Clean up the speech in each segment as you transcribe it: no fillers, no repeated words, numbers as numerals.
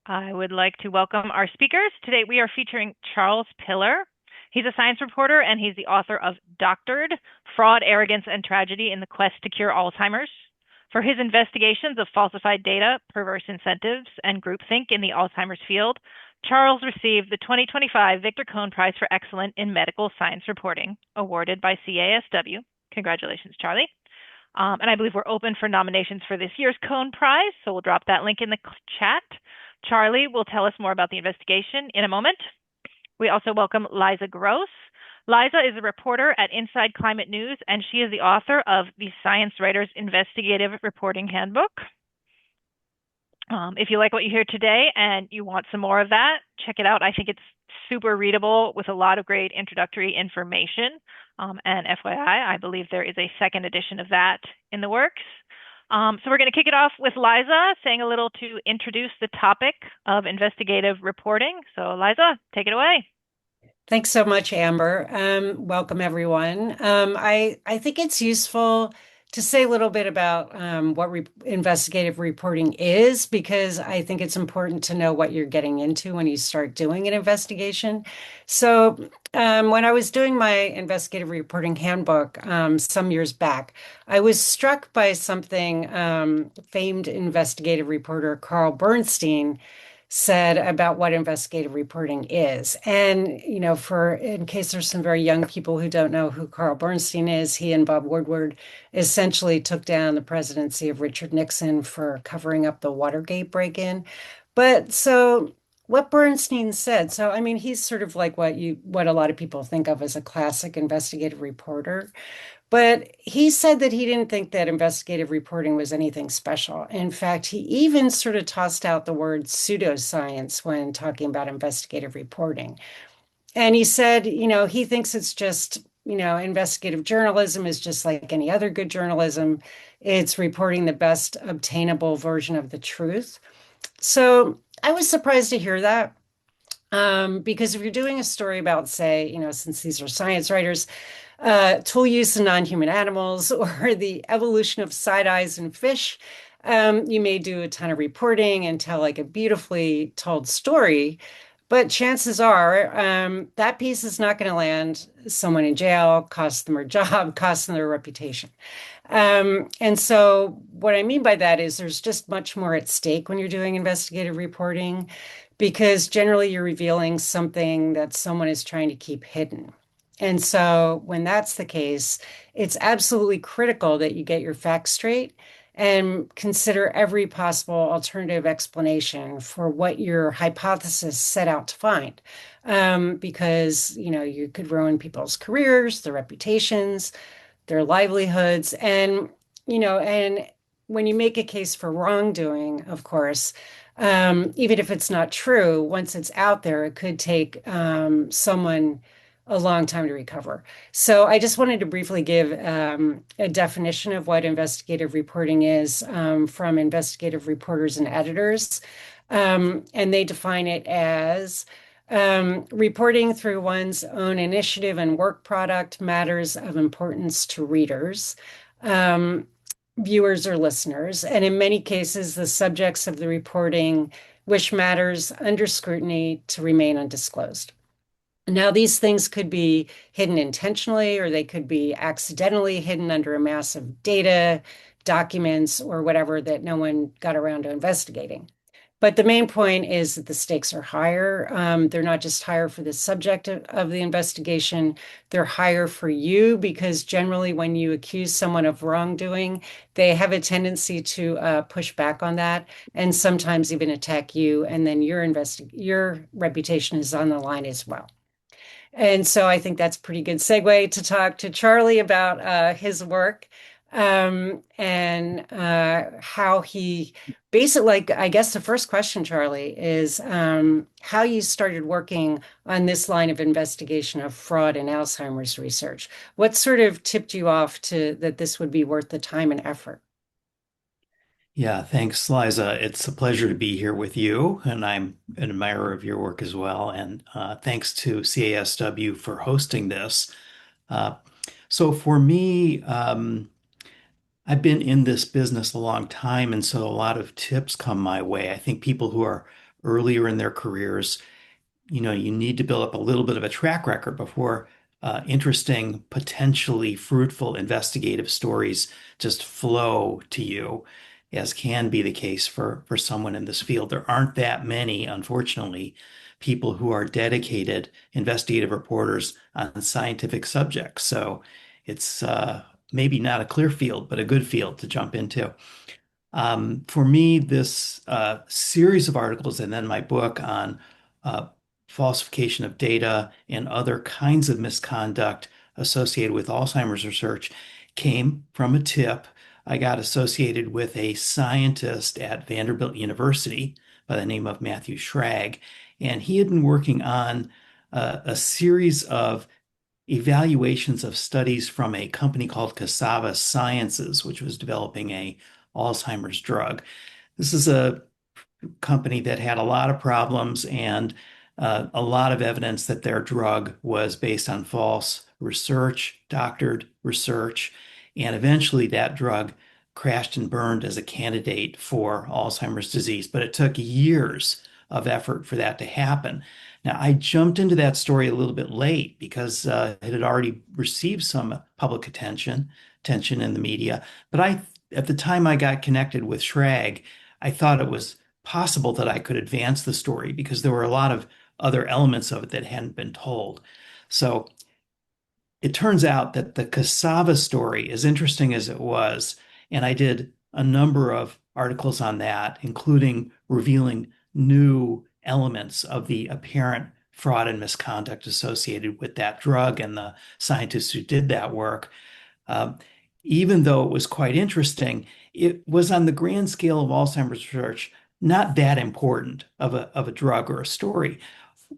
I would like to welcome our speakers. Today we are featuring Charles Piller. He's a science reporter and he's the author of Doctored: Fraud, Arrogance, and Tragedy in the Quest to Cure Alzheimer's. For his investigations of falsified data, perverse incentives, and groupthink in the Alzheimer's field, Charles received the 2025 Victor Cohn Prize for Excellence in Medical Science Reporting, awarded by CASW. Congratulations, Charlie. And I believe we're open for nominations for this year's Cohn Prize, so we'll drop that link in the chat. Charlie will tell us more about the investigation in a moment. We also welcome Liza Gross. Liza is a reporter at Inside Climate News, and she is the author of the Science Writer's Investigative Reporting Handbook. If you like what you hear today and you want some more of that, check it out. I think it's super readable with a lot of great introductory information. And FYI, I believe there is a second edition of that in the works. So we're going to kick it off with Liza saying a little to introduce the topic of investigative reporting. So Liza, take it away. Thanks so much, Amber. Welcome, everyone. I think it's useful to say a little bit about what investigative reporting is, because I think it's important to know what you're getting into when you start doing an investigation. So, when I was doing my investigative reporting handbook some years back, I was struck by something famed investigative reporter Carl Bernstein said about what investigative reporting is. And, for in case there's some very young people who don't know who Carl Bernstein is, he and Bob Woodward essentially took down the presidency of Richard Nixon for covering up the Watergate break-in. But so what Bernstein said, so I mean, he's sort of like what a lot of people think of as a classic investigative reporter. But he said that he didn't think that investigative reporting was anything special. In fact, he even sort of tossed out the word pseudoscience when talking about investigative reporting. And he said, he thinks it's just, investigative journalism is just like any other good journalism. It's reporting the best obtainable version of the truth. So I was surprised to hear that. Because if you're doing a story about, say, since these are science writers, tool use in non-human animals or the evolution of side eyes in fish, you may do a ton of reporting and tell like a beautifully told story. But chances are that piece is not going to land someone in jail, cost them their job, cost them their reputation. And so, what I mean by that is there's just much more at stake when you're doing investigative reporting, because generally you're revealing something that someone is trying to keep hidden. And so, when that's the case, it's absolutely critical that you get your facts straight and consider every possible alternative explanation for what your hypothesis set out to find. Because, you could ruin people's careers, their reputations, their livelihoods. And when you make a case for wrongdoing, of course, even if it's not true, once it's out there, it could take someone a long time to recover. So I just wanted to briefly give a definition of what investigative reporting is from investigative reporters and editors. And they define it as reporting through one's own initiative and work product matters of importance to readers, um, viewers, or listeners. And in many cases, the subjects of the reporting wish matters under scrutiny to remain undisclosed. Now, these things could be hidden intentionally, or they could be accidentally hidden under a mass of data, documents, or whatever that no one got around to investigating. But the main point is that the stakes are higher. They're not just higher for the subject of the investigation, they're higher for you, because generally, when you accuse someone of wrongdoing, they have a tendency to push back on that and sometimes even attack you. And then your reputation is on the line as well. And so I think that's a pretty good segue to talk to Charlie about his work and how he basically, like, I guess the first question, Charlie, is how you started working on this line of investigation of fraud in Alzheimer's research. What sort of tipped you off to that this would be worth the time and effort? Yeah, thanks, Liza. It's a pleasure to be here with you, and I'm an admirer of your work as well. And thanks to CASW for hosting this. Uh, so for me, I've been in this business a long time, and so a lot of tips come my way. I think people who are earlier in their careers, you need to build up a little bit of a track record before interesting, potentially fruitful investigative stories just flow to you, as can be the case for someone in this field. There aren't that many, unfortunately, people who are dedicated investigative reporters on scientific subjects. So it's maybe not a clear field, but a good field to jump into. For me, this series of articles and then my book on uh, falsification of data and other kinds of misconduct associated with Alzheimer's research came from a tip I got associated with a scientist at Vanderbilt University by the name of Matthew Schrag. And he had been working on a series of evaluations of studies from a company called Cassava Sciences, which was developing a Alzheimer's drug. This is a company that had a lot of problems and a lot of evidence that their drug was based on false research, doctored research, and eventually that drug crashed and burned as a candidate for Alzheimer's disease. But it took years of effort for that to happen. Now, I jumped into that story a little bit late because it had already received some public attention in the media. But at the time I got connected with Schrag, I thought it was possible that I could advance the story because there were a lot of other elements of it that hadn't been told. So it turns out that the cassava story, as interesting as it was, and I did a number of articles on that, including revealing new elements of the apparent fraud and misconduct associated with that drug and the scientists who did that work. Uh, Even though it was quite interesting, it was on the grand scale of Alzheimer's research not that important of a drug or a story.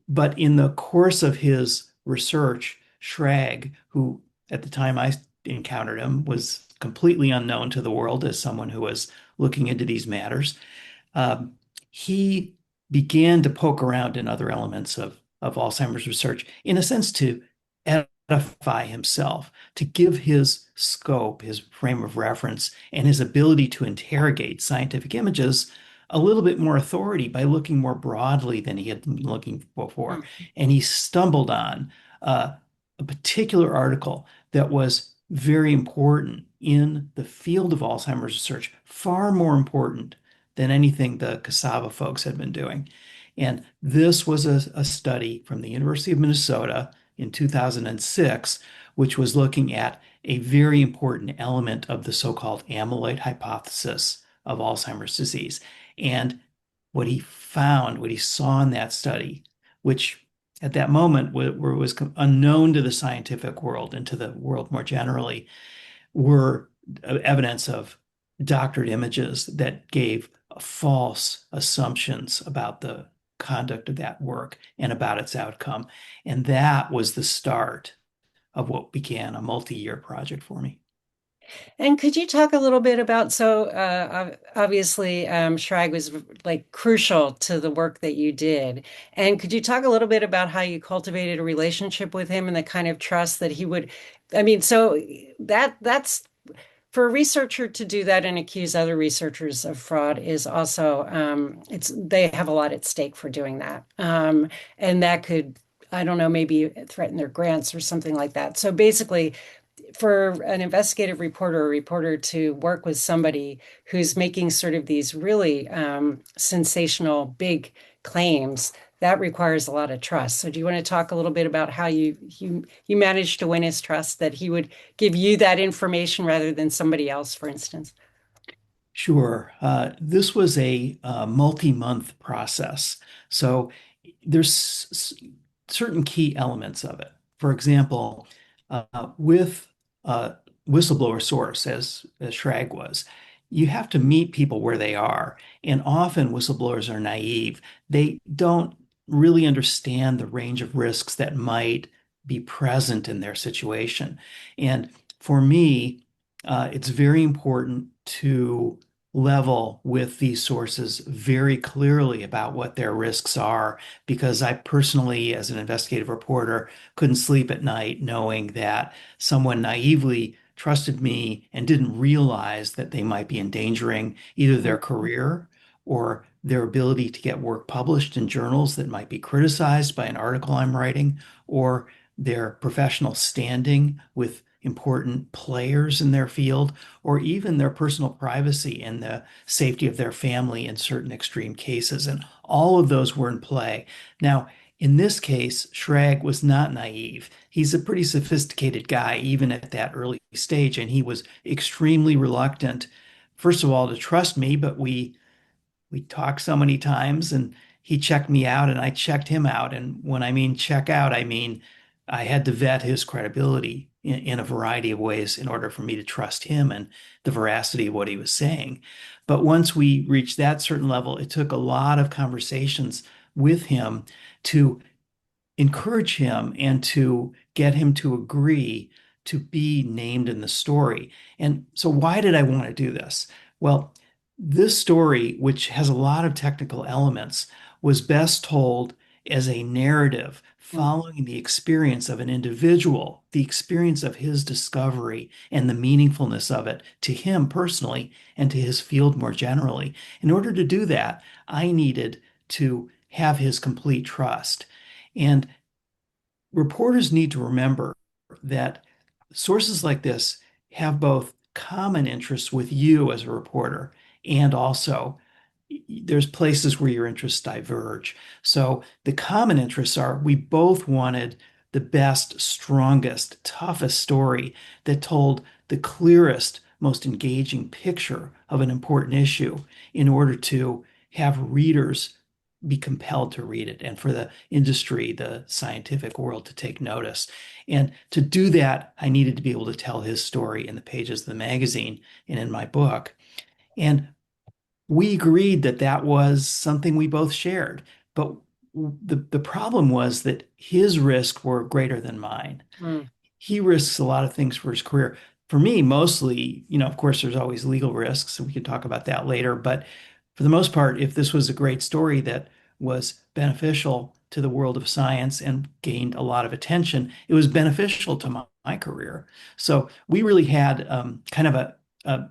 But in the course of his research, Schrag, who at the time I encountered him was completely unknown to the world as someone who was looking into these matters, um, he began to poke around in other elements of Alzheimer's research, in a sense, to edify himself, to give his scope, his frame of reference, and his ability to interrogate scientific images a little bit more authority by looking more broadly than he had been looking before. And he stumbled on a particular article that was very important in the field of Alzheimer's research, far more important than anything the Cassava folks had been doing. And this was a study from the University of Minnesota in 2006, which was looking at a very important element of the so-called amyloid hypothesis of Alzheimer's disease. And what he found, what he saw in that study, which at that moment was unknown to the scientific world and to the world more generally, were evidence of doctored images that gave false assumptions about the conduct of that work and about its outcome. And that was the start of what began a multi-year project for me. And could you talk a little bit about, so obviously Schrag was like crucial to the work that you did. And could you talk a little bit about how you cultivated a relationship with him and the kind of trust that he would, I mean, so that's for a researcher to do that and accuse other researchers of fraud is also they have a lot at stake for doing that. And that could, I don't know, maybe threaten their grants or something like that. So basically, for an investigative reporter or reporter to work with somebody who's making sort of these really sensational big claims, that requires a lot of trust. So do you want to talk a little bit about how you managed to win his trust, that he would give you that information rather than somebody else, for instance? Sure. This was a multi-month process. So there's certain key elements of it. For example, with a whistleblower source, as Schrag was, you have to meet people where they are. And often whistleblowers are naive. They don't really understand the range of risks that might be present in their situation. And for me, it's very important to level with these sources very clearly about what their risks are, because I personally, as an investigative reporter, couldn't sleep at night knowing that someone naively trusted me and didn't realize that they might be endangering either their career or their ability to get work published in journals that might be criticized by an article I'm writing, or their professional standing with important players in their field, or even their personal privacy and the safety of their family in certain extreme cases. And all of those were in play. Now, in this case, Schrag was not naive. He's a pretty sophisticated guy, even at that early stage, and he was extremely reluctant, first of all, to trust me, but we talked so many times and he checked me out and I checked him out. And when I mean check out, I mean I had to vet his credibility in a variety of ways in order for me to trust him and the veracity of what he was saying. But once we reached that certain level, it took a lot of conversations with him to encourage him and to get him to agree to be named in the story. And so, why did I want to do this? Well, this story, which has a lot of technical elements, was best told as a narrative following the experience of an individual, the experience of his discovery and the meaningfulness of it to him personally and to his field more generally. In order to do that, I needed to have his complete trust. And reporters need to remember that sources like this have both common interests with you as a reporter and also there's places where your interests diverge. So the common interests are we both wanted the best, strongest, toughest story that told the clearest, most engaging picture of an important issue in order to have readers be compelled to read it and for the industry, the scientific world to take notice. And to do that, I needed to be able to tell his story in the pages of the magazine and in my book. And we agreed that that was something we both shared. But the problem was that his risks were greater than mine. Mm. He risks a lot of things for his career. For me, mostly, of course, there's always legal risks, so we can talk about that later. But for the most part, if this was a great story that was beneficial to the world of science and gained a lot of attention, it was beneficial to my career. So we really had kind of a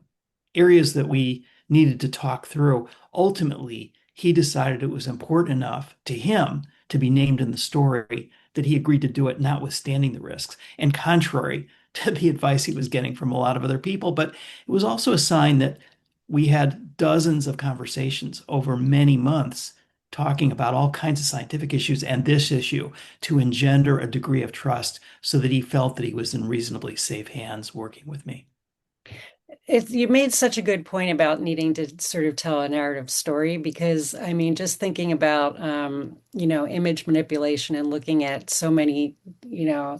areas that we needed to talk through. Ultimately, he decided it was important enough to him to be named in the story that he agreed to do it, notwithstanding the risks, and contrary to the advice he was getting from a lot of other people. But it was also a sign that we had dozens of conversations over many months talking about all kinds of scientific issues and this issue to engender a degree of trust so that he felt that he was in reasonably safe hands working with me. You made such a good point about needing to sort of tell a narrative story because, I mean, just thinking about, image manipulation and looking at so many,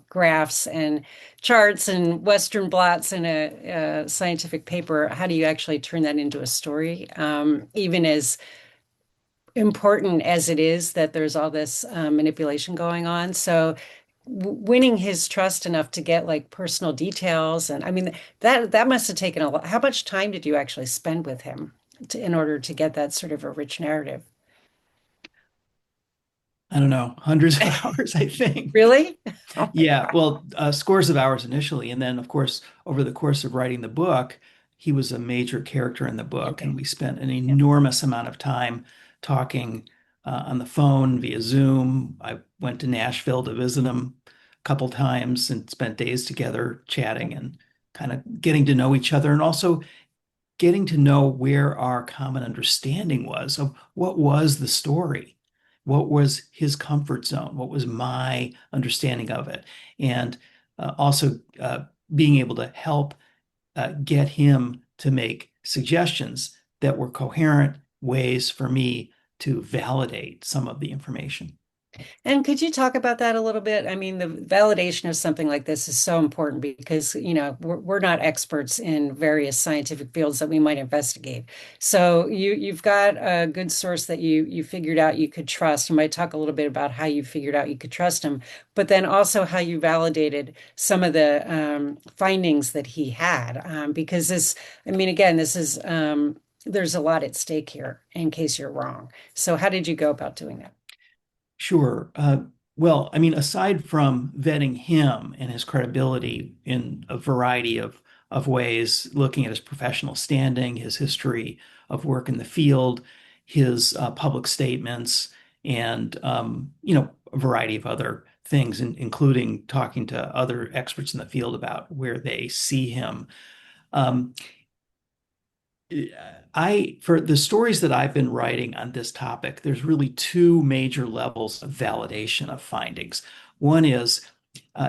graphs and charts and Western blots in a scientific paper, how do you actually turn that into a story? Even as important as it is that there's all this manipulation going on. So winning his trust enough to get like personal details. And I mean, that must have taken a lot. How much time did you actually spend with him in order to get that sort of a rich narrative? I don't know, hundreds of hours, I think. Really? Oh my Yeah, God. well, scores of hours initially. And then, of course, over the course of writing the book, he was a major character in the book. Okay. And we spent an Yeah. enormous amount of time talking on the phone via Zoom. I went to Nashville to visit him a couple times and spent days together chatting and kind of getting to know each other and also getting to know where our common understanding was of what was the story, what was his comfort zone, what was my understanding of it, and also being able to help get him to make suggestions that were coherent ways for me to validate some of the information. And could you talk about that a little bit? I mean, the validation of something like this is so important because, we're not experts in various scientific fields that we might investigate. So you've got a good source that you figured out you could trust. You might talk a little bit about how you figured out you could trust him, but then also how you validated some of the findings that he had. Because I mean, again, this is there's a lot at stake here in case you're wrong. So how did you go about doing that? Sure. Well, I mean, aside from vetting him and his credibility in a variety of ways, looking at his professional standing, his history of work in the field, his public statements and a variety of other things, including talking to other experts in the field about where they see him. Um, for the stories that I've been writing on this topic, there's really two major levels of validation of findings. One is,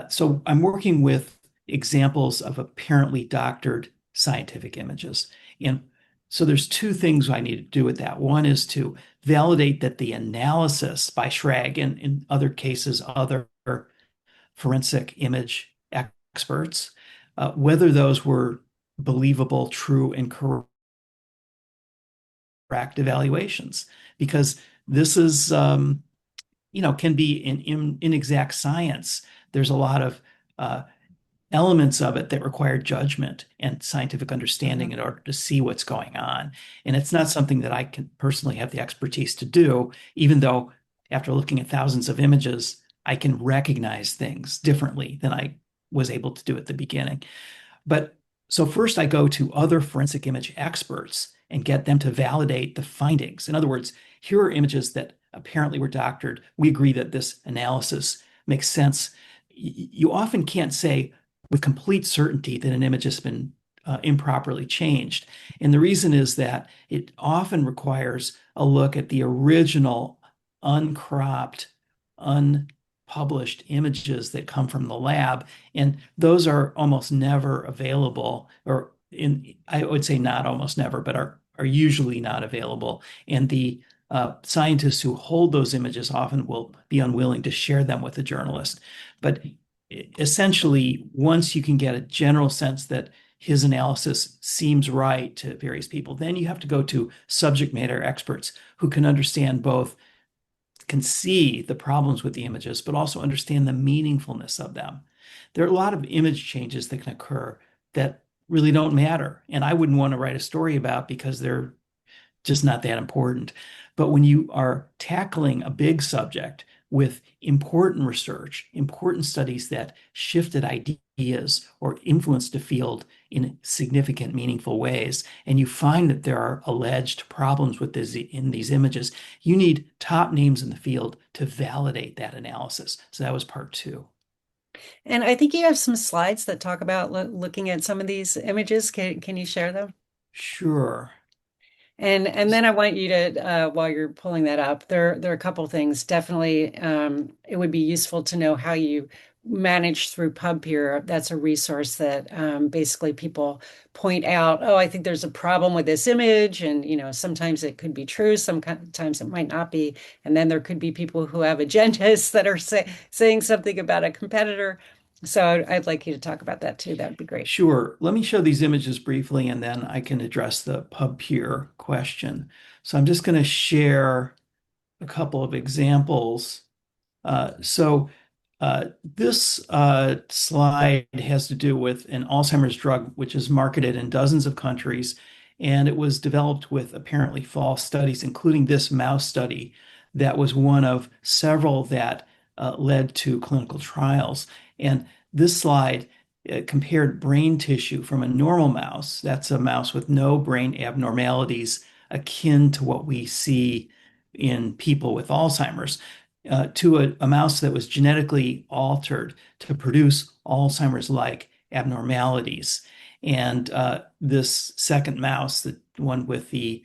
so I'm working with examples of apparently doctored scientific images. And so there's two things I need to do with that. One is to validate that the analysis by Schrag and in other cases, other forensic image experts, whether those were believable, true, and correct evaluations, because this is, can be in inexact science. There's a lot of elements of it that require judgment and scientific understanding in order to see what's going on. And it's not something that I can personally have the expertise to do, even though after looking at thousands of images, I can recognize things differently than I was able to do at the beginning. But so first I go to other forensic image experts and get them to validate the findings. In other words, here are images that apparently were doctored. We agree that this analysis makes sense. You often can't say with complete certainty that an image has been improperly changed. And the reason is that it often requires a look at the original uncropped, unpublished images that come from the lab. And those are almost never available, or I would say not almost never, but are usually not available. And the scientists who hold those images often will be unwilling to share them with a journalist. But essentially, once you can get a general sense that his analysis seems right to various people, then you have to go to subject matter experts who can understand both, can see the problems with the images, but also understand the meaningfulness of them. There are a lot of image changes that can occur that really don't matter, and I wouldn't want to write a story about because they're just not that important. But when you are tackling a big subject with important research, important studies that shifted ideas or influenced a field in significant, meaningful ways, and you find that there are alleged problems with this in these images, you need top names in the field to validate that analysis. So that was part two. And I think you have some slides that talk about looking at some of these images. Can you share them? Sure. And then I want you to, while you're pulling that up, there are a couple things. Definitely, it would be useful to know how you manage through PubPeer. That's a resource that basically people point out, oh, I think there's a problem with this image, and sometimes it could be true, sometimes it might not be, and then there could be people who have agendas that are saying something about a competitor. So I'd like you to talk about that too. That would be great. Sure. Let me show these images briefly, and then I can address the PubPeer question. So I'm just going to share a couple of examples. This slide has to do with an Alzheimer's drug, which is marketed in dozens of countries, and it was developed with apparently false studies, including this mouse study that was one of several that led to clinical trials. And this slide compared brain tissue from a normal mouse, that's a mouse with no brain abnormalities akin to what we see in people with Alzheimer's, to a mouse that was genetically altered to produce Alzheimer's-like abnormalities. And this second mouse, the one with the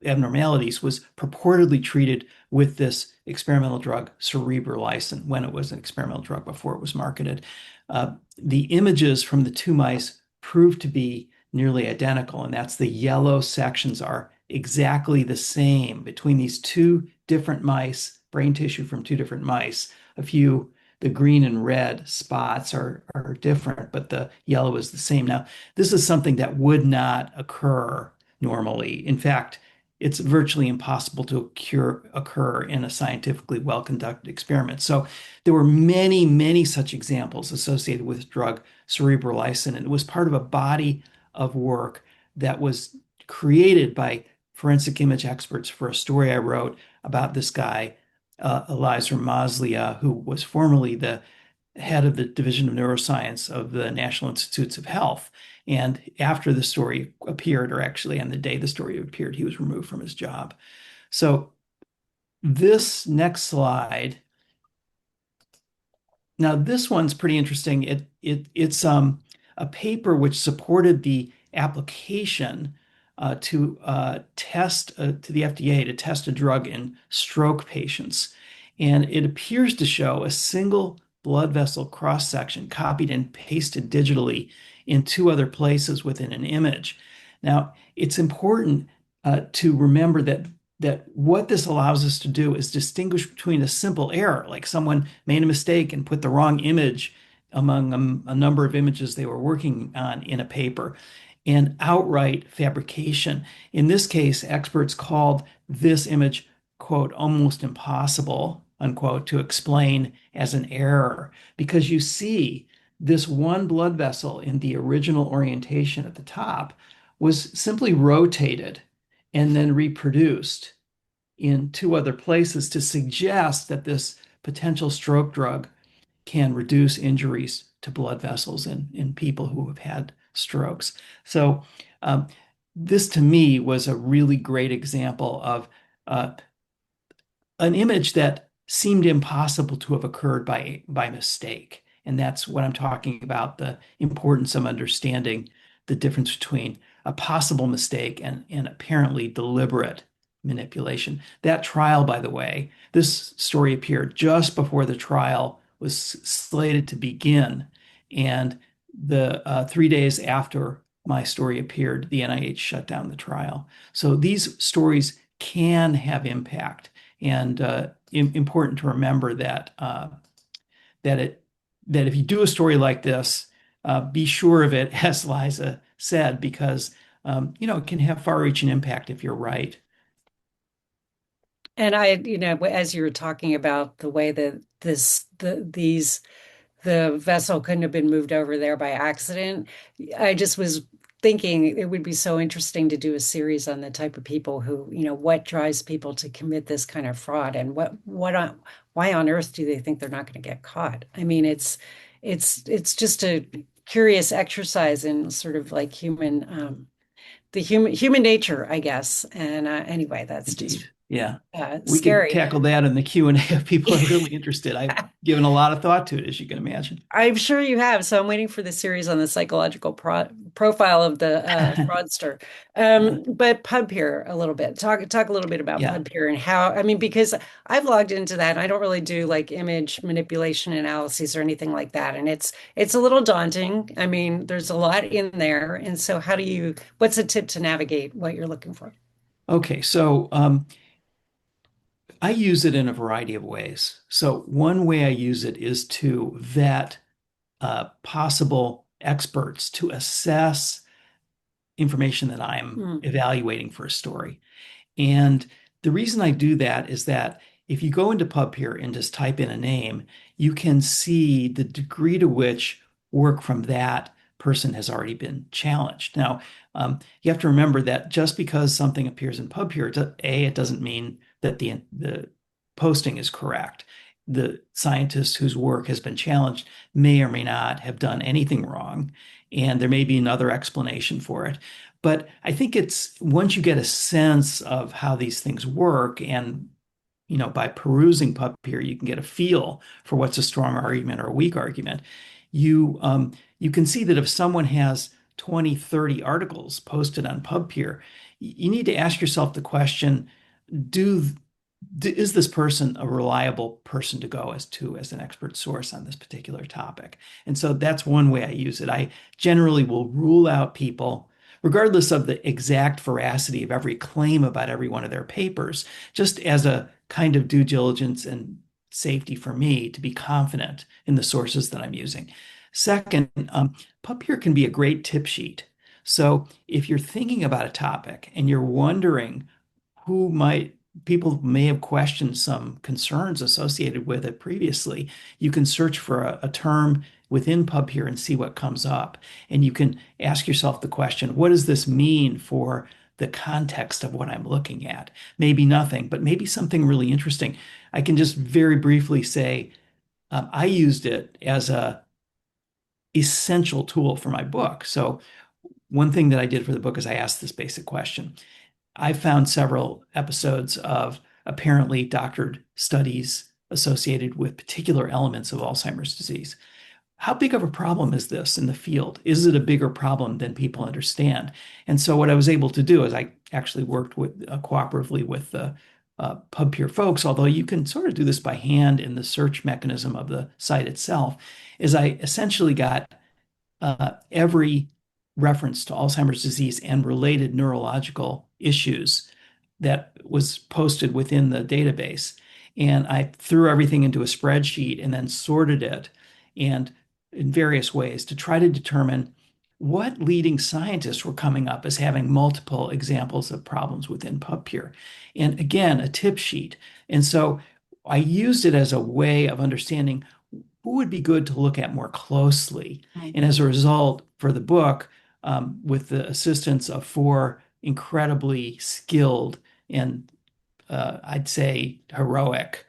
abnormalities, was purportedly treated with this experimental drug, cerebrolysin, when it was an experimental drug before it was marketed. The images from the two mice proved to be nearly identical, and that's the yellow sections are exactly the same between these two different mice, brain tissue from two different mice. The green and red spots are different, but the yellow is the same. Now, this is something that would not occur normally. In fact, it's virtually impossible to occur in a scientifically well-conducted experiment. So there were many, many such examples associated with drug cerebrolysin, and it was part of a body of work that was created by forensic image experts for a story I wrote about this guy, Liza, who was formerly the head of the Division of Neuroscience of the National Institutes of Health. And after the story appeared, or actually on the day the story appeared, he was removed from his job. So this next slide, now this one's pretty interesting. It's a paper which supported the application to test to the FDA to test a drug in stroke patients, and it appears to show a single blood vessel cross section copied and pasted digitally in two other places within an image. Now, it's important to remember that what this allows us to do is distinguish between a simple error, like someone made a mistake and put the wrong image among a number of images they were working on in a paper, and outright fabrication. In this case, experts called this image, quote, almost impossible, unquote, to explain as an error, because you see this one blood vessel in the original orientation at the top was simply rotated and then reproduced in two other places to suggest that this potential stroke drug can reduce injuries to blood vessels in people who have had strokes. So this to me was a really great example of uh, an image that seemed impossible to have occurred by mistake. And that's what I'm talking about, the importance of understanding the difference between a possible mistake and apparently deliberate manipulation. That trial, by the way, this story appeared just before the trial was slated to begin. And the 3 days after my story appeared, the NIH shut down the trial. So these stories can have impact, and important to remember that that if you do a story like this, be sure of it, as Liza said, because it can have far-reaching impact if you're right. And as you were talking about the way that the vessel couldn't have been moved over there by accident, I just was thinking it would be so interesting to do a series on the type of people who, what drives people to commit this kind of fraud, and why on earth do they think they're not going to get caught? I mean, it's just a curious exercise in sort of like the human nature, I guess. And anyway, that's Indeed. just Yeah. We could scary. tackle that in the Q&A if people are really interested. I've given a lot of thought to it, as you can imagine. I'm sure you have. So I'm waiting for the series on the psychological profile of the fraudster. But PubPeer a little bit. Talk a little bit about Yeah. PubPeer and how, I mean, because I've logged into that and I don't really do like image manipulation analyses or anything like that. And it's a little daunting. I mean, there's a lot in there. And so what's a tip to navigate what you're looking for? Okay. So I use it in a variety of ways. So one way I use it is to vet possible experts to assess information that I'm Hmm. evaluating for a story. And the reason I do that is that if you go into PubPeer and just type in a name, you can see the degree to which work from that person has already been challenged. Now, you have to remember that just because something appears in PubPeer, it doesn't mean that the posting is correct. The scientist whose work has been challenged may or may not have done anything wrong, and there may be another explanation for it. But I think it's once you get a sense of how these things work, and by perusing PubPeer, you can get a feel for what's a strong argument or a weak argument. You can see that if someone has 20, 30 articles posted on PubPeer, you need to ask yourself the question, is this person a reliable person to go as an expert source on this particular topic? And so that's one way I use it. I generally will rule out people, regardless of the exact veracity of every claim about every one of their papers, just as a kind of due diligence and safety for me to be confident in the sources that I'm using. Second, PubPeer can be a great tip sheet. So if you're thinking about a topic and you're wondering people may have questioned some concerns associated with it previously, you can search for a term within PubPeer and see what comes up. And you can ask yourself the question, what does this mean for the context of what I'm looking at? Maybe nothing, but maybe something really interesting. I can just very briefly say, I used it as a essential tool for my book. So one thing that I did for the book is I asked this basic question. I found several episodes of apparently doctored studies associated with particular elements of Alzheimer's disease. How big of a problem is this in the field? Is it a bigger problem than people understand? And so what I was able to do is I actually worked with cooperatively with the PubPeer folks, although you can sort of do this by hand in the search mechanism of the site itself, is I essentially got every reference to Alzheimer's disease and related neurological issues that was posted within the database. And I threw everything into a spreadsheet and then sorted it and in various ways to try to determine what leading scientists were coming up as having multiple examples of problems within PubPeer. And again, a tip sheet. And so I used it as a way of understanding who would be good to look at more closely. And as a result, for the book, with the assistance of four incredibly skilled and I'd say heroic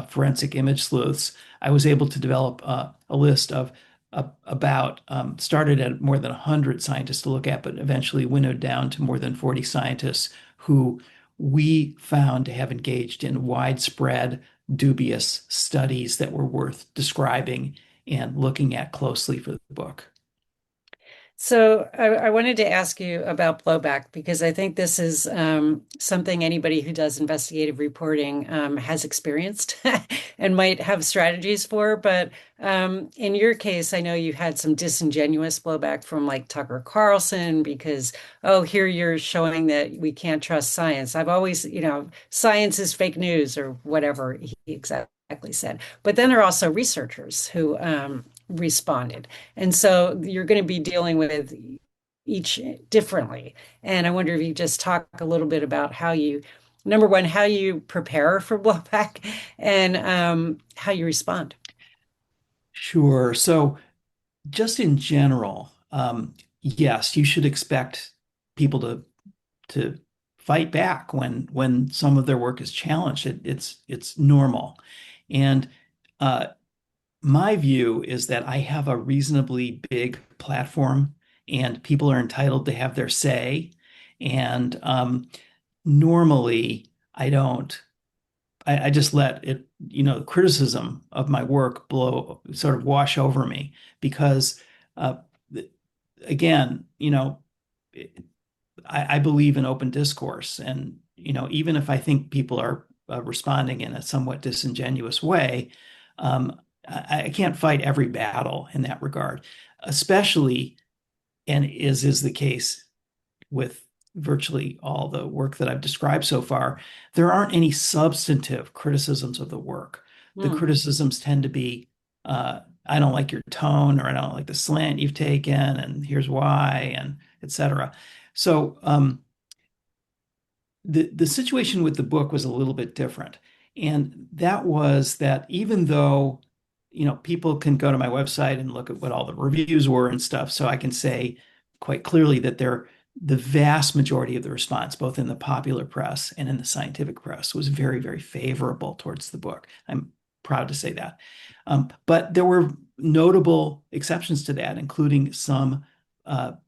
forensic image sleuths, I was able to develop a list of about started at more than 100 scientists to look at, but eventually winnowed down to more than 40 scientists who we found to have engaged in widespread dubious studies that were worth describing and looking at closely for the book. So I wanted to ask you about blowback because I think this is something anybody who does investigative reporting has experienced and might have strategies for. But in your case, I know you had some disingenuous blowback from like Tucker Carlson because, oh, here you're showing that we can't trust science. I've always, science is fake news or whatever he exactly said. But then there are also researchers who responded. And so you're going to be dealing with each differently. And I wonder if you just talk a little bit about how you, number one, how you prepare for blowback and how you respond. Sure. So just in general, yes, you should expect people to fight back when some of their work is challenged. It's normal. And my view is that I have a reasonably big platform and people are entitled to have their say. And normally I don't, I just let it, criticism of my work sort of wash over me because, uh, again, I believe in open discourse. And, even if I think people are responding in a somewhat disingenuous way, I can't fight every battle in that regard, especially, and is the case with virtually all the work that I've described so far, there aren't any substantive criticisms of the work. The criticisms tend to be, I don't like your tone, or I don't like the slant you've taken, and here's why, and et cetera. So the situation with the book was a little bit different. And that was that even though people can go to my website and look at what all the reviews were and stuff. So I can say quite clearly that the vast majority of the response, both in the popular press and in the scientific press, was very, very favorable towards the book. I'm proud to say that. But there were notable exceptions to that, including some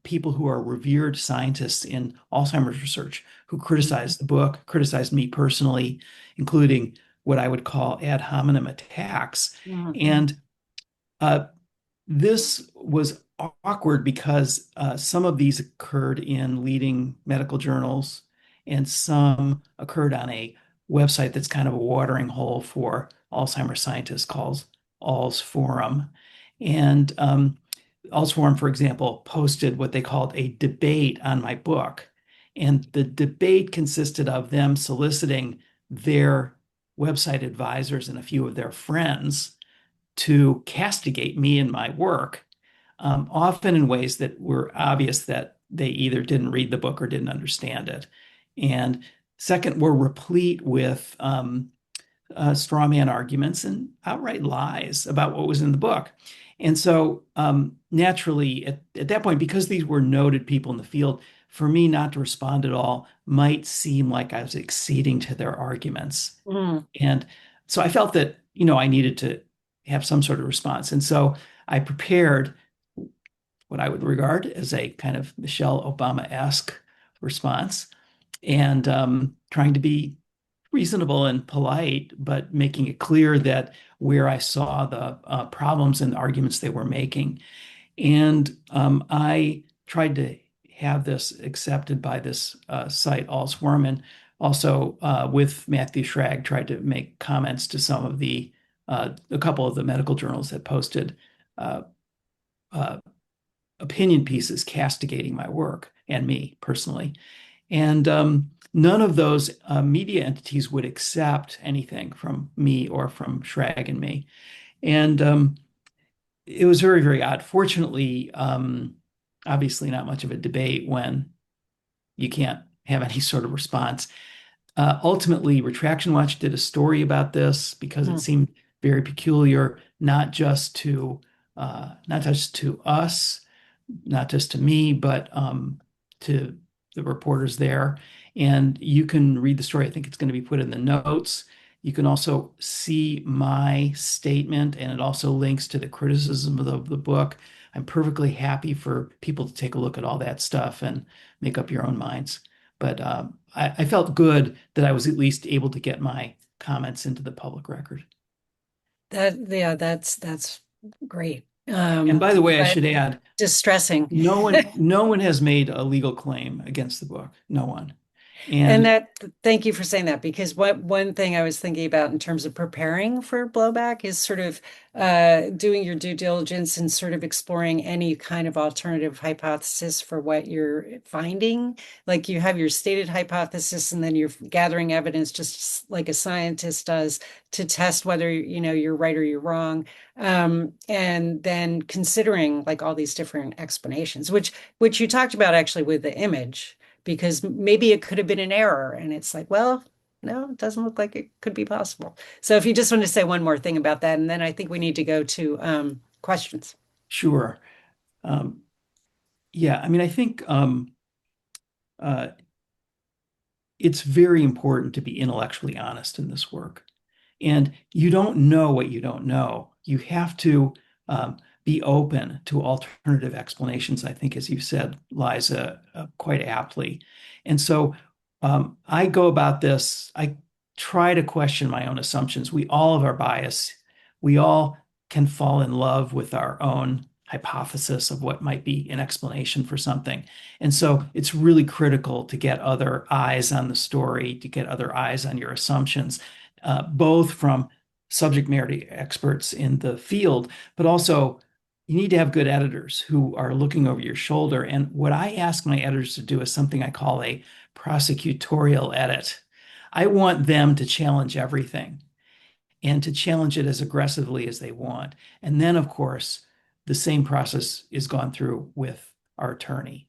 people who are revered scientists in Alzheimer's research who criticized the book, criticized me personally, including what I would call ad hominem attacks. And this was awkward because some of these occurred in leading medical journals and some occurred on a website that's kind of a watering hole for Alzheimer's scientists called Alz Forum. And Alz Forum, for example, posted what they called a debate on my book. And the debate consisted of them soliciting their website advisors and a few of their friends to castigate me and my work, often in ways that were obvious that they either didn't read the book or didn't understand it. And second, were replete with straw man arguments and outright lies about what was in the book. And so naturally, at that point, because these were noted people in the field, for me not to respond at all might seem like I was acceding to their arguments. And so I felt that, I needed to have some sort of response. And so I prepared what I would regard as a kind of Michelle Obama-esque response, and trying to be reasonable and polite, but making it clear that where I saw the problems and arguments they were making. And I tried to have this accepted by this site, Allsworm, and also with Matthew Schrag, tried to make comments to some of a couple of the medical journals that posted uh, uh, opinion pieces castigating my work and me personally. And none of those media entities would accept anything from me or from Schrag and me. And it was very, very odd. Fortunately, obviously not much of a debate when you can't have any sort of response. Ultimately, Retraction Watch did a story about this because it seemed very peculiar, not just to us, not just to me, but to the reporters there. And you can read the story. I think it's going to be put in the notes. You can also see my statement, and it also links to the criticism of the book. I'm perfectly happy for people to take a look at all that stuff and make up your own minds. But I felt good that I was at least able to get my comments into the public record. That's great. And by the way, I But should add, distressing. no one has made a legal claim against the book. No one. And And thank you for saying that, because one thing I was thinking about in terms of preparing for blowback is sort of doing your due diligence and sort of exploring any kind of alternative hypothesis for what you're finding. Like you have your stated hypothesis, and then you're gathering evidence just like a scientist does to test whether you're right or you're wrong. And then considering like all these different explanations, which you talked about actually with the image, because maybe it could have been an error. And it's like, well, no, it doesn't look like it could be possible. So if you just want to say one more thing about that, and then I think we need to go to questions. sure. Um, yeah, I mean, I think uh, it's very important to be intellectually honest in this work. And you don't know what you don't know. You have to be open to alternative explanations, I think, as you've said, Liza, quite aptly. And so I go about this, I try to question my own assumptions. We all have our bias. We all can fall in love with our own hypothesis of what might be an explanation for something. And so it's really critical to get other eyes on the story, to get other eyes on your assumptions, both from subject matter experts in the field, but also you need to have good editors who are looking over your shoulder. And what I ask my editors to do is something I call a prosecutorial edit. I want them to challenge everything and to challenge it as aggressively as they want. And then, of course, the same process is gone through with our attorney.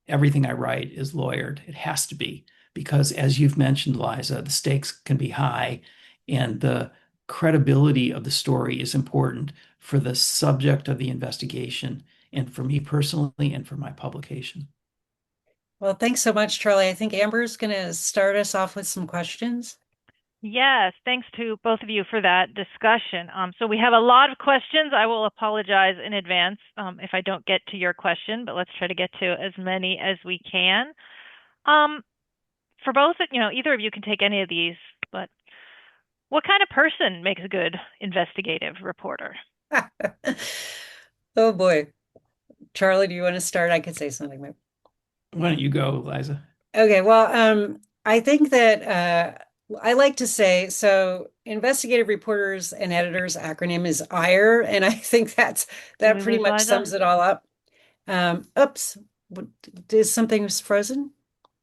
Everything I write is lawyered. It has to be, because as you've mentioned, Liza, the stakes can be high and the credibility of the story is important for the subject of the investigation and for me personally and for my publication. Well, thanks so much, Charlie. I think Amber's going to start us off with some questions. Yes, thanks to both of you for that discussion. So we have a lot of questions. I will apologize in advance if I don't get to your question, but let's try to get to as many as we can. Um, for both, either of you can take any of these, but what kind of person makes a good investigative reporter? Oh boy. Charlie, do you want to start? I could say something. Maybe. Why don't you go, Liza? Okay, well, I think that I like to say, so investigative reporters and editors acronym is IRE, and I think Did that we pretty lose much Liza? sums it all up. Oops, is something frozen?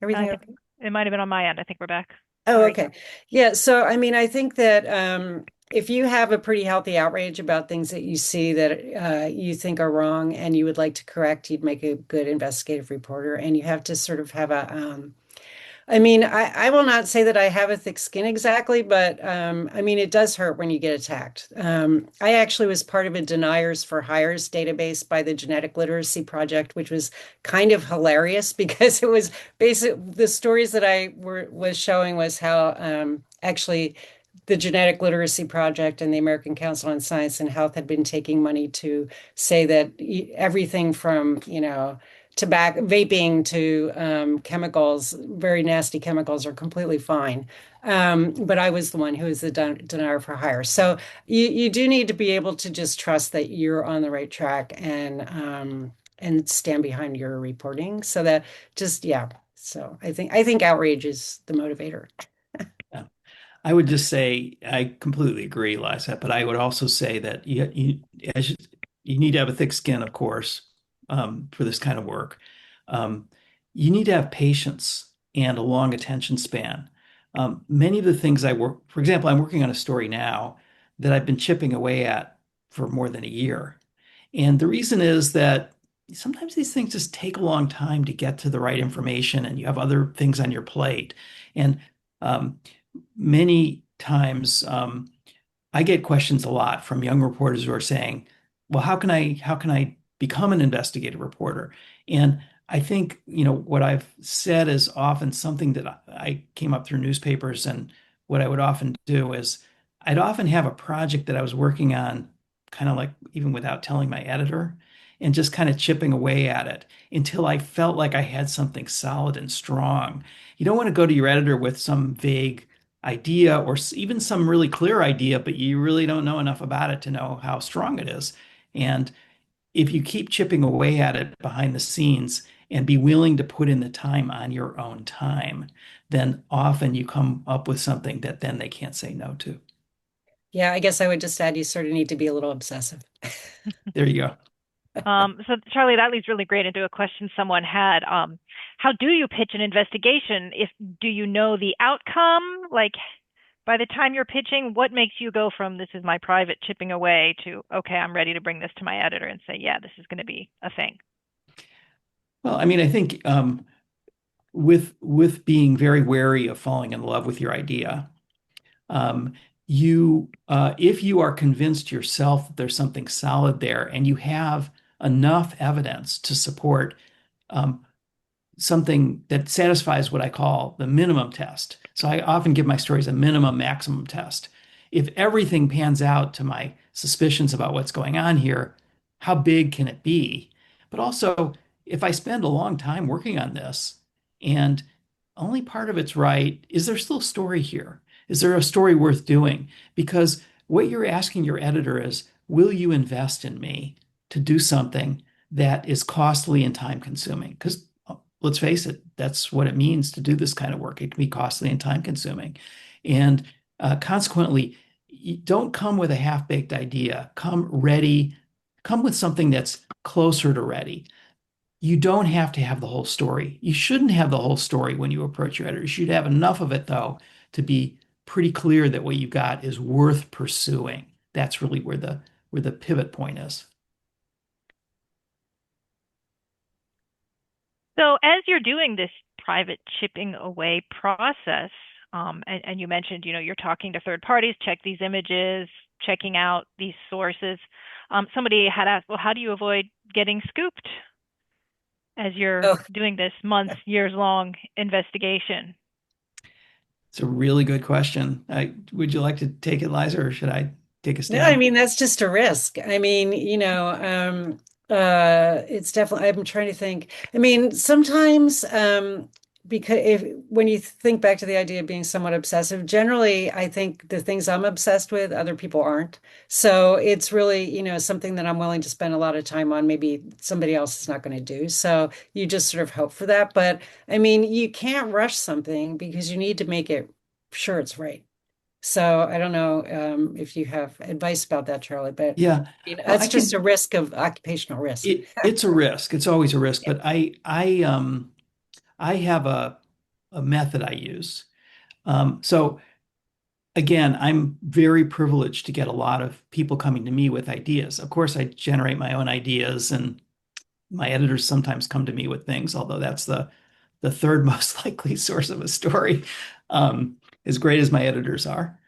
I Everything think okay? it might have been on my end. I think we're back. Oh, Sorry. okay. Yeah, so I mean, I think that if you have a pretty healthy outrage about things that you see that you think are wrong and you would like to correct, you'd make a good investigative reporter. And you have to sort of have a I mean, I will not say that I have a thick skin exactly, but I mean, it does hurt when you get attacked. I actually was part of a deniers for hires database by the Genetic Literacy Project, which was kind of hilarious because it was basic. The stories that was showing was how actually the Genetic Literacy Project and the American Council on Science and Health had been taking money to say that everything from, tobacco, vaping to chemicals, very nasty chemicals, are completely fine. But I was the one who was the denier for hire. So you do need to be able to just trust that you're on the right track and stand behind your reporting. So that just yeah. So I think outrage is the motivator. Yeah. I would just say I completely agree, Liza, but I would also say that as you need to have a thick skin, of course, for this kind of work. Um, you need to have patience and a long attention span. Many of the things I work, for example, I'm working on a story now that I've been chipping away at for more than a year. And the reason is that sometimes these things just take a long time to get to the right information, and you have other things on your plate. And um, many times I get questions a lot from young reporters who are saying, "Well, how can I become an investigative reporter?" And I think, what I've said is often something that I came up through newspapers, and what I would often do is I'd often have a project that I was working on, kind of like even without telling my editor, and just kind of chipping away at it until I felt like I had something solid and strong. You don't want to go to your editor with some vague idea or even some really clear idea, but you really don't know enough about it to know how strong it is. And if you keep chipping away at it behind the scenes and be willing to put in the time on your own time, then often you come up with something that then they can't say no to. Yeah, I guess I would just add you sort of need to be a little obsessive. There you go. So Charlie, that leads really great into a question someone had. How do you pitch an investigation? If do you know the outcome? Like by the time you're pitching, what makes you go from this is my private chipping away to okay, I'm ready to bring this to my editor and say, yeah, this is going to be a thing. Well, I mean, I think with being very wary of falling in love with your idea, um, if you are convinced yourself that there's something solid there and you have enough evidence to support um, something that satisfies what I call the minimum test. So I often give my stories a minimum maximum test. If everything pans out to my suspicions about what's going on here, how big can it be? But also, if I spend a long time working on this and only part of it's right, is there still a story here? Is there a story worth doing? Because what you're asking your editor is, will you invest in me to do something that is costly and time consuming? Because let's face it, that's what it means to do this kind of work. It can be costly and time consuming. And consequently, you don't come with a half-baked idea. Come ready, come with something that's closer to ready. You don't have to have the whole story. You shouldn't have the whole story when you approach your editor. You should have enough of it, though, to be pretty clear that what you got is worth pursuing. That's really where the pivot point is. So as you're doing this private chipping away process, and you mentioned, you're talking to third parties, check these images, checking out these sources. Somebody had asked, well, how do you avoid getting scooped as you're Oh, doing this months, years long investigation? It's a really good question. Would you like to take it, Liza, or should I take a no, I stab? mean that's just a risk. I mean, it's definitely, I'm trying to think. I mean, sometimes because if when you think back to the idea of being somewhat obsessive, generally I think the things I'm obsessed with, other people aren't. So it's really, something that I'm willing to spend a lot of time on, maybe somebody else is not going to do. So you just sort of hope for that. But I mean, you can't rush something because you need to make it sure it's right. So I don't know if you have advice about that, Charlie, but Yeah. Well, it's I just a can. risk of occupational risk. It's a risk. It's always a risk. Yeah. But I have a method I use. So again, I'm very privileged to get a lot of people coming to me with ideas. Of course, I generate my own ideas, and my editors sometimes come to me with things, although that's the third most likely source of a story. As great as my editors are,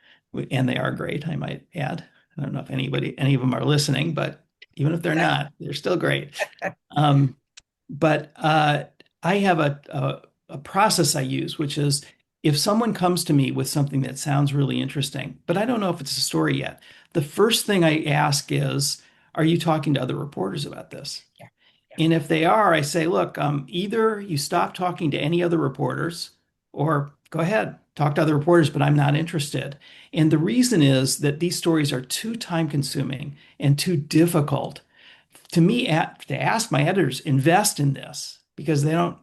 and they are great, I might add. I don't know if any of them are listening, but even if they're not, they're still great. Um, but I have a process I use, which is if someone comes to me with something that sounds really interesting, but I don't know if it's a story yet, the first thing I ask is, are you talking to other reporters about this? Yeah. Yeah. And if they are, I say, look, either you stop talking to any other reporters or go ahead, talk to other reporters, but I'm not interested. And the reason is that these stories are too time consuming and too difficult to me to ask my editors, invest in this because they don't,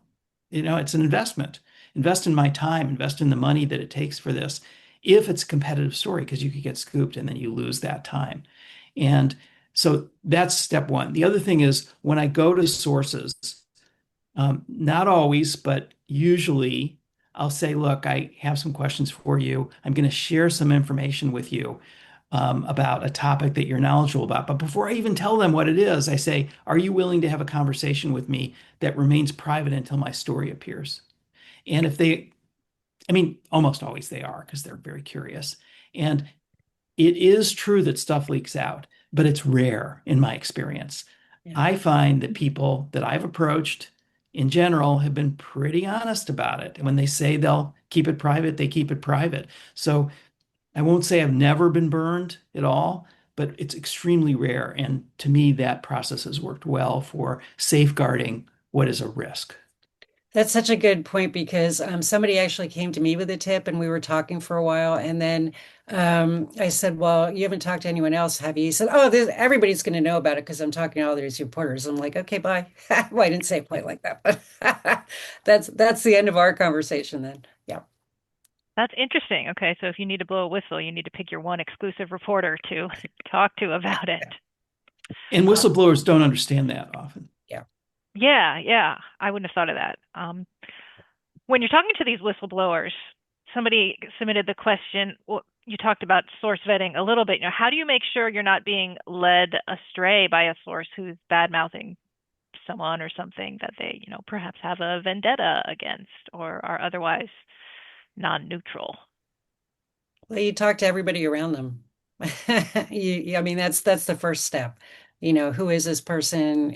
it's an investment. Invest in my time, invest in the money that it takes for this. If it's a competitive story, because you could get scooped and then you lose that time. And so that's step one. The other thing is when I go to sources, not always, but usually I'll say, look, I have some questions for you. I'm going to share some information with you about a topic that you're knowledgeable about. But before I even tell them what it is, I say, are you willing to have a conversation with me that remains private until my story appears? And if they, I mean, almost always they are because they're very curious. And it is true that stuff leaks out, but it's rare in my experience. Yeah. I find that people that I've approached in general have been pretty honest about it. And when they say they'll keep it private, they keep it private. So I won't say I've never been burned at all, but it's extremely rare. And to me, that process has worked well for safeguarding what is a risk. That's such a good point because somebody actually came to me with a tip and we were talking for a while. And then I said, well, you haven't talked to anyone else, have you? He said, oh, everybody's going to know about it because I'm talking to all these reporters. I'm like, okay, bye. Well, I didn't say it quite like that, but that's the end of our conversation then. Yeah. That's interesting. Okay, so if you need to blow a whistle, you need to pick your one exclusive reporter to talk to about it. And whistleblowers don't understand that often. Yeah. Yeah, I wouldn't have thought of that. When you're talking to these whistleblowers, somebody submitted the question, well, you talked about source vetting a little bit. How do you make sure you're not being led astray by a source who's bad mouthing someone or something that they, perhaps have a vendetta against or are otherwise non-neutral? Well, you talk to everybody around them. I mean, that's the first step. Who is this person?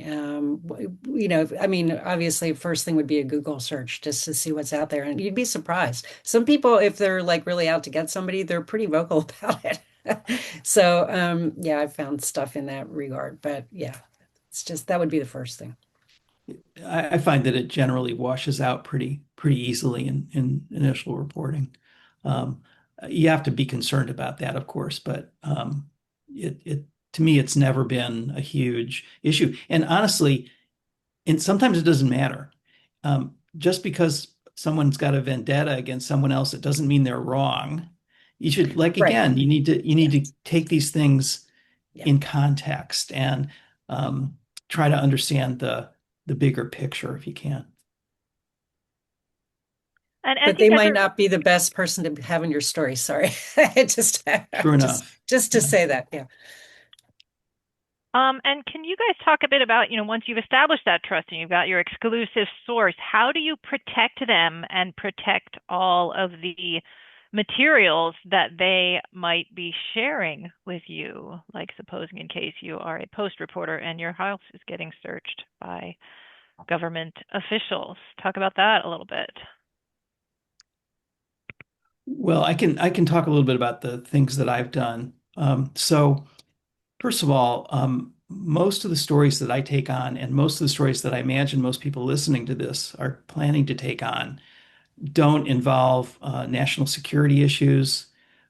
I mean, obviously, first thing would be a Google search just to see what's out there, and you'd be surprised. Some people, if they're like really out to get somebody, they're pretty vocal about it. So, yeah, I've found stuff in that regard, but yeah, it's just that would be the first thing. I find that it generally washes out pretty easily in initial reporting. Um, you have to be concerned about that, of course, but it to me it's never been a huge issue. And honestly, and sometimes it doesn't matter. Just because someone's got a vendetta against someone else, it doesn't mean they're wrong. You should, like Right. again, you need to take these things Yeah. in context and try to understand the bigger picture if you can. And as But you they guys might are, not be the best person to have in your story. Sorry. Just True just enough. just to Yeah. say that. Yeah. and can you guys talk a bit about, once you've established that trust and you've got your exclusive source, how do you protect them and protect all of the materials that they might be sharing with you? Like supposing in case you are a post reporter and your house is getting searched by government officials. Talk about that a little bit. Well, I can talk a little bit about the things that I've done. So first of all, most of the stories that I take on, and most of the stories that I imagine most people listening to this are planning to take on, don't involve national security issues,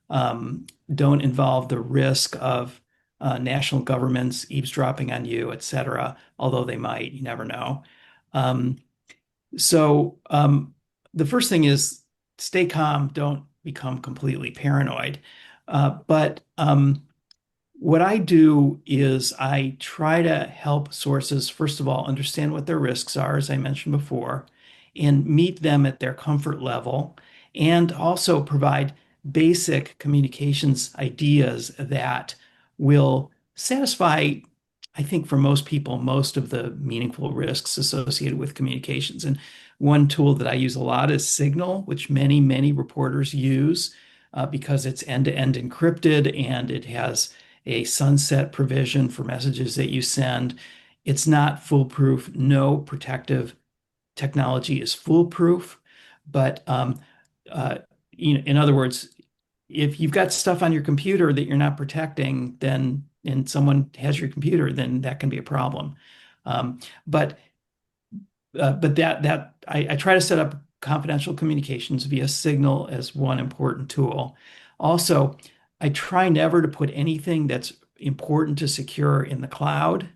don't involve the risk of national governments eavesdropping on you, et cetera, although they might, you never know. Um, so the first thing is stay calm, don't become completely paranoid. But what I do is I try to help sources, first of all, understand what their risks are, as I mentioned before, and meet them at their comfort level, and also provide basic communications ideas that will satisfy, I think, for most people, most of the meaningful risks associated with communications. And one tool that I use a lot is Signal, which many reporters use because it's end-to-end encrypted and it has a sunset provision for messages that you send. It's not foolproof. No protective technology is foolproof, but uh, in other words, if you've got stuff on your computer that you're not protecting, then and someone has your computer, then that can be a problem. Um, but but that I try to set up confidential communications via Signal as one important tool. Also, I try never to put anything that's important to secure in the cloud.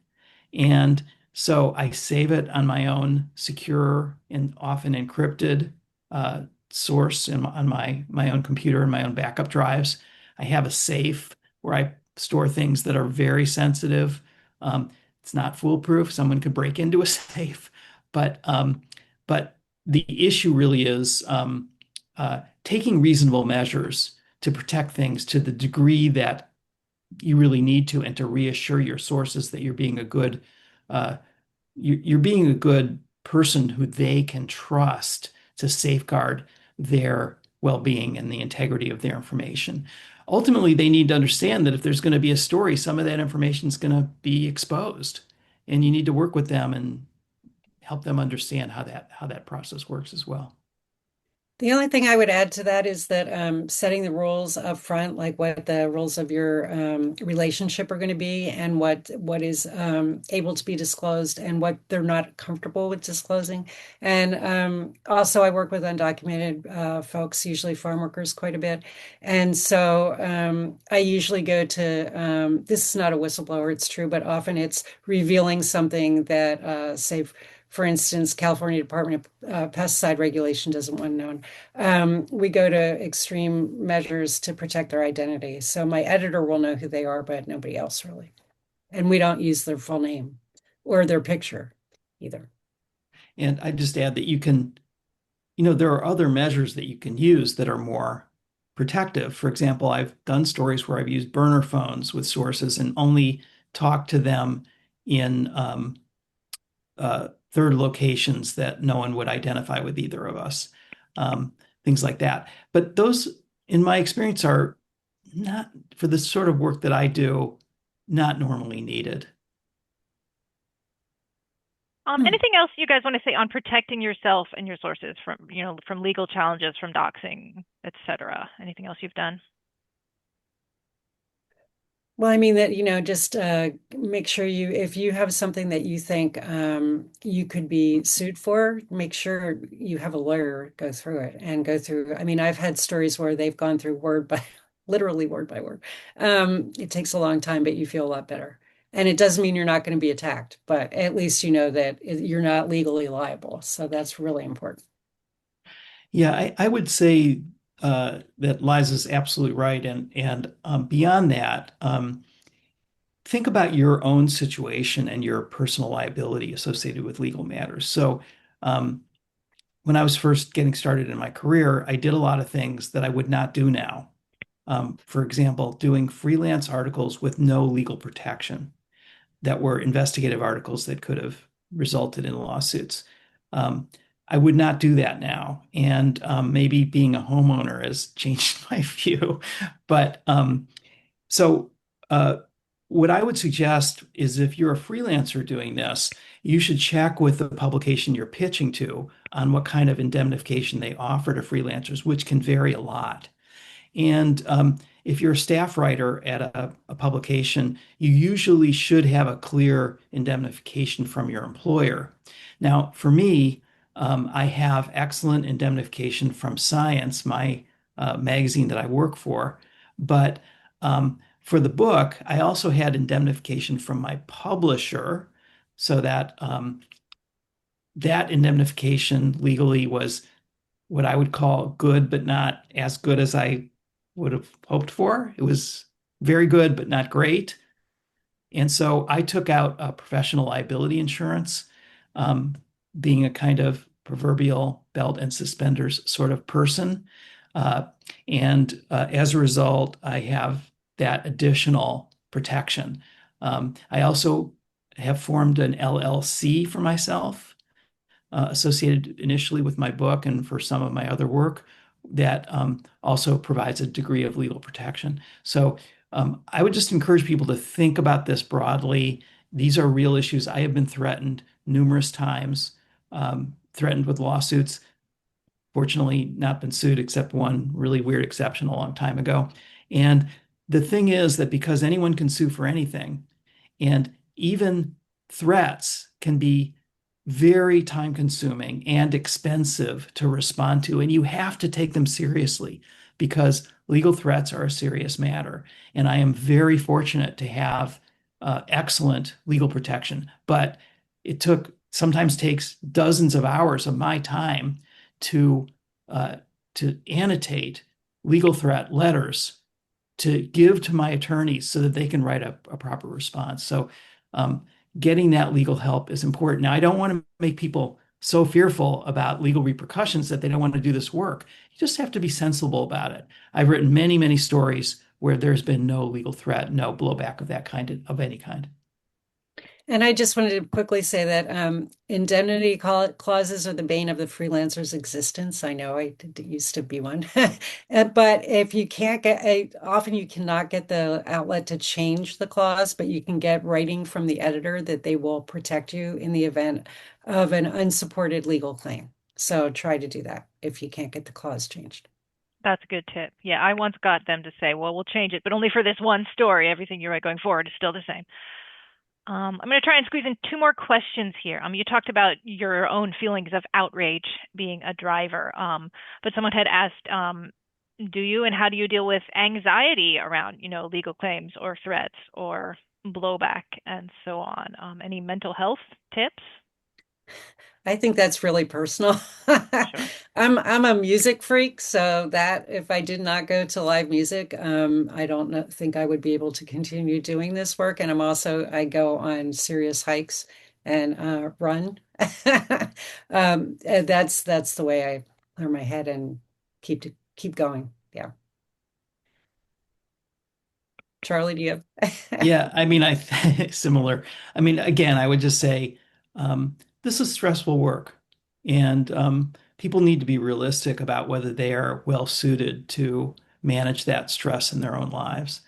And so I save it on my own secure and often encrypted uh, source on my own computer and my own backup drives. I have a safe where I store things that are very sensitive. It's not foolproof. Someone could break into a safe, but but the issue really is taking reasonable measures to protect things to the degree that you really need to, and to reassure your sources that uh, you're being a good person who they can trust to safeguard their well-being and the integrity of their information. Ultimately, they need to understand that if there's going to be a story, some of that information is going to be exposed, and you need to work with them and help them understand how that process works as well. The only thing I would add to that is that setting the rules up front, like what the rules of your relationship are going to be, and what is able to be disclosed, and what they're not comfortable with disclosing. And also, I work with undocumented folks, usually farm workers, quite a bit. And so I usually go to this is not a whistleblower, it's true, but often it's revealing something that, say, for instance, California Department of Pesticide Regulation doesn't want known. We go to extreme measures to protect their identity. So my editor will know who they are, but nobody else really. And we don't use their full name or their picture either. And I just add that there are other measures that you can use that are more protective. For example, I've done stories where I've used burner phones with sources and only talked to them in third locations that no one would identify with either of us, things like that. But those, in my experience, are not, for the sort of work that I do, not normally needed. Hmm. Anything else you guys want to say on protecting yourself and your sources from, from legal challenges, from doxing, etc.? Anything else you've done? Well, I mean that, just make sure if you have something that you think you could be sued for, make sure you have a lawyer go through it and go through. I mean, I've had stories where they've gone through word by, literally word by word. It takes a long time, but you feel a lot better. And it doesn't mean you're not going to be attacked, but at least you know that you're not legally liable. So that's really important. Yeah, I would say that Liza's absolutely right, and beyond that, think about your own situation and your personal liability associated with legal matters. So, um, when I was first getting started in my career, I did a lot of things that I would not do now. For example, doing freelance articles with no legal protection that were investigative articles that could have resulted in lawsuits. Um, I would not do that now. And maybe being a homeowner has changed my view. But so, uh, what I would suggest is if you're a freelancer doing this, you should check with the publication you're pitching to on what kind of indemnification they offer to freelancers, which can vary a lot. And if you're a staff writer at a publication, you usually should have a clear indemnification from your employer. Now, for me, I have excellent indemnification from Science, my magazine that I work for. But for the book, I also had indemnification from my publisher, so that that indemnification legally was what I would call good, but not as good as I would have hoped for. It was very good, but not great. And so I took out a professional liability insurance, um, being a kind of proverbial belt and suspenders sort of person. Uh, and as a result, I have that additional protection. I also have formed an LLC for myself, associated initially with my book and for some of my other work, that also provides a degree of legal protection. So I would just encourage people to think about this broadly. These are real issues. I have been threatened numerous times, threatened with lawsuits Fortunately, not been sued except one really weird exception a long time ago. And the thing is that because anyone can sue for anything, and even threats can be very time consuming and expensive to respond to, and you have to take them seriously because legal threats are a serious matter. And I am very fortunate to have excellent legal protection, but it sometimes takes dozens of hours of my time to uh, to annotate legal threat letters to give to my attorneys so that they can write a proper response. So um, getting that legal help is important. Now, I don't want to make people so fearful about legal repercussions that they don't want to do this work. You just have to be sensible about it. I've written many, many stories where there's been no legal threat, no blowback of that kind of any kind. And I just wanted to quickly say that indemnity clauses are the bane of the freelancer's existence. I know I used to be one. But if you can't often you cannot get the outlet to change the clause, but you can get writing from the editor that they will protect you in the event of an unsupported legal claim. So try to do that if you can't get the clause changed. That's a good tip. Yeah, I once got them to say, well, we'll change it, but only for this one story. Everything you write going forward is still the same. I'm going to try and squeeze in two more questions here. You talked about your own feelings of outrage being a driver, but someone had asked, do you and how do you deal with anxiety around, legal claims or threats or blowback and so on? Any mental health tips? I think that's really personal. Sure. I'm a music freak, so that if I did not go to live music, I don't think I would be able to continue doing this work. And I go on serious hikes and run. And that's the way I clear my head and keep going. Yeah. Charlie, do you have? Yeah, I mean, similar. I mean, again, I would just say this is stressful work, and people need to be realistic about whether they are well suited to manage that stress in their own lives.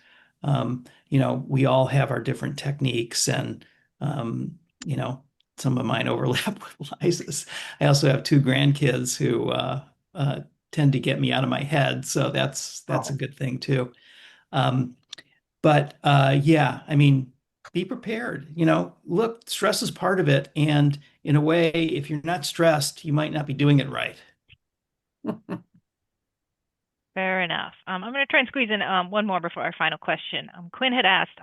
We all have our different techniques, and um, you know, some of mine overlap with Liza's. I also have two grandkids who tend to get me out of my head, so that's a Oh. good thing too. Um, but yeah, I mean, be prepared. Look, stress is part of it. And in a way, if you're not stressed, you might not be doing it right. Fair enough. I'm going to try and squeeze in one more before our final question. Quinn had asked,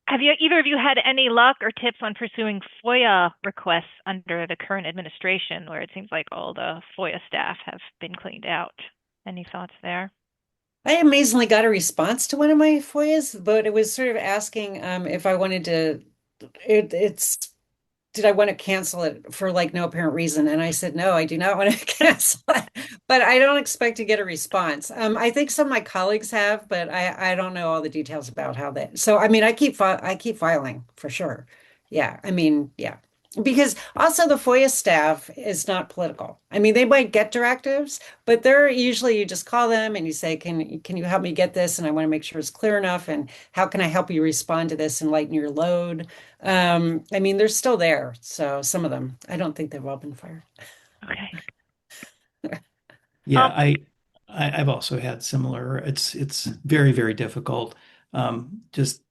have either of you had any luck or tips on pursuing FOIA requests under the current administration, where it seems like all the FOIA staff have been cleaned out? Any thoughts there? I amazingly got a response to one of my FOIAs, but it was sort of asking if I wanted to. It's did I want to cancel it for like no apparent reason? And I said, no, I do not want to cancel it, but I don't expect to get a response. I think some of my colleagues have, but I don't know all the details about how that. So, I mean, I keep filing for sure. Yeah. I mean, yeah. Because also the FOIA staff is not political. I mean, they might get directives, but they're usually you just call them and you say, can you help me get this? And I want to make sure it's clear enough. And how can I help you respond to this and lighten your load? I mean, they're still there. So some of them, I don't think they've all been fired. Okay. Yeah, Um, I've also had similar. It's very, very difficult. Just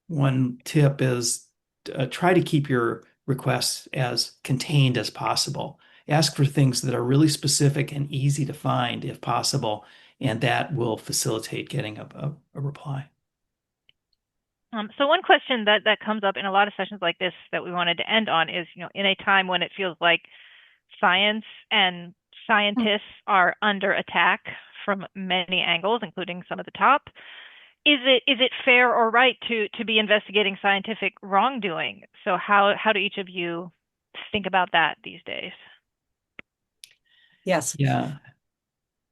one tip is try to keep your requests as contained as possible. Ask for things that are really specific and easy to find if possible, and that will facilitate getting a reply. so one question that comes up in a lot of sessions like this that we wanted to end on is, in a time when it feels like science and scientists are under attack from many angles, including some at the top, is it fair or right to be investigating scientific wrongdoing? So how do each of you think about that these days? Yes. Yeah,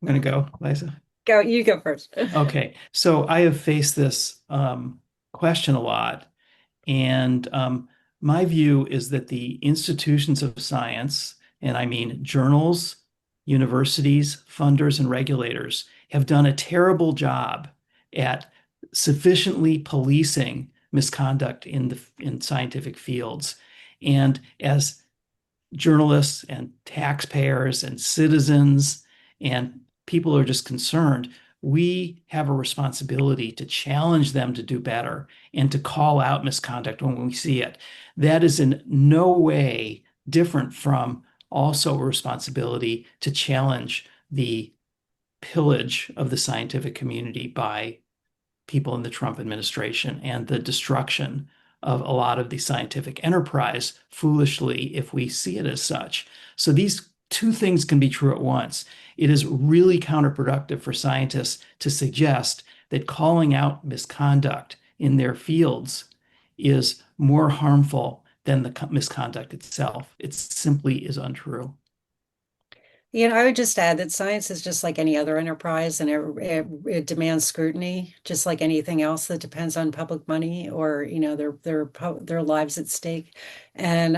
I'm gonna go, Liza. You go first. Okay, so I have faced this question a lot, and my view is that the institutions of science, and I mean journals, universities, funders, and regulators, have done a terrible job at sufficiently policing misconduct in scientific fields. And as journalists and taxpayers and citizens and people are just concerned, we have a responsibility to challenge them to do better and to call out misconduct when we see it. That is in no way different from also a responsibility to challenge the pillage of the scientific community by people in the Trump administration and the destruction of a lot of the scientific enterprise foolishly if we see it as such. So these two things can be true at once. It is really counterproductive for scientists to suggest that calling out misconduct in their fields is more harmful than the misconduct itself. It simply is untrue. I would just add that science is just like any other enterprise, and it demands scrutiny, just like anything else that depends on public money or their lives at stake. And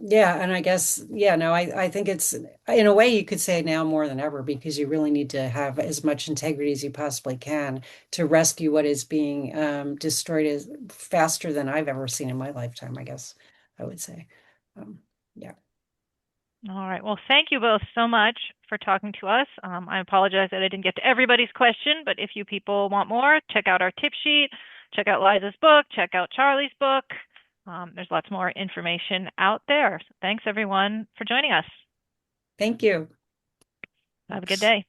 yeah, and I guess no, I think it's in a way you could say now more than ever because you really need to have as much integrity as you possibly can to rescue what is being destroyed as faster than I've ever seen in my lifetime, I guess I would say. Yeah. All right. Well, thank you both so much for talking to us. I apologize that I didn't get to everybody's question, but if you people want more, check out our tip sheet, check out Liza's book, check out Charlie's book. There's lots more information out there. So thanks everyone for joining us. Thank you. Have a good day.